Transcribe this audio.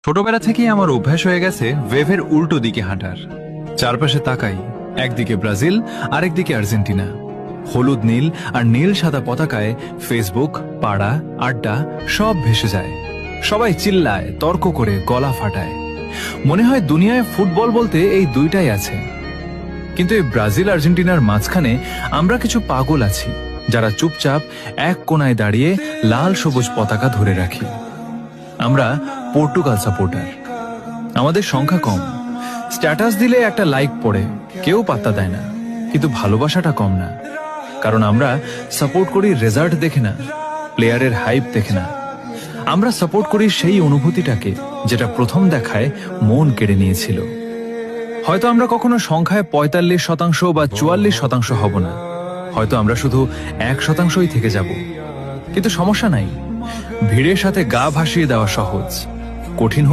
ছোটবেলা থেকেই আমার অভ্যাস হয়ে গেছে ওয়েভের উল্টো দিকে হাঁটার। চারপাশে তাকাই, একদিকে ব্রাজিল আরেকদিকে আর্জেন্টিনা। হলুদ নীল আর নীল সাদা পতাকায় ফেসবুক, পাড়া, আড্ডা সব ভেসে যায়। সবাই চিল্লায়, তর্ক করে, গলা ফাটায়। মনে হয় দুনিয়ায় ফুটবল বলতে এই দুইটাই আছে। কিন্তু এই ব্রাজিল আর্জেন্টিনার মাঝখানে আমরা কিছু পাগল আছি, যারা চুপচাপ এক কোণায় দাঁড়িয়ে লাল সবুজ পতাকা ধরে রাখি। আমরা পর্তুগাল সাপোর্টার। আমাদের সংখ্যা কম, স্ট্যাটাস দিলে একটা লাইক পড়ে, কেউ পাত্তা দেয় না, কিন্তু ভালোবাসাটা কম না। কারণ আমরা সাপোর্ট করি রেজাল্ট দেখে না, প্লেয়ারের হাইপ দেখে না। আমরা সাপোর্ট করি সেই অনুভূতিটাকে যেটা প্রথম দেখায় মন কেড়ে নিয়েছিল। হয়তো আমরা কখনো সংখ্যায় ৪৫% বা ৪৪% হব না, হয়তো আমরা শুধু ১%ই থেকে যাব। কিন্তু সমস্যা নাই, ভিড়ের সাথে গা ভাসিয়ে দেওয়া সহজ, কঠিন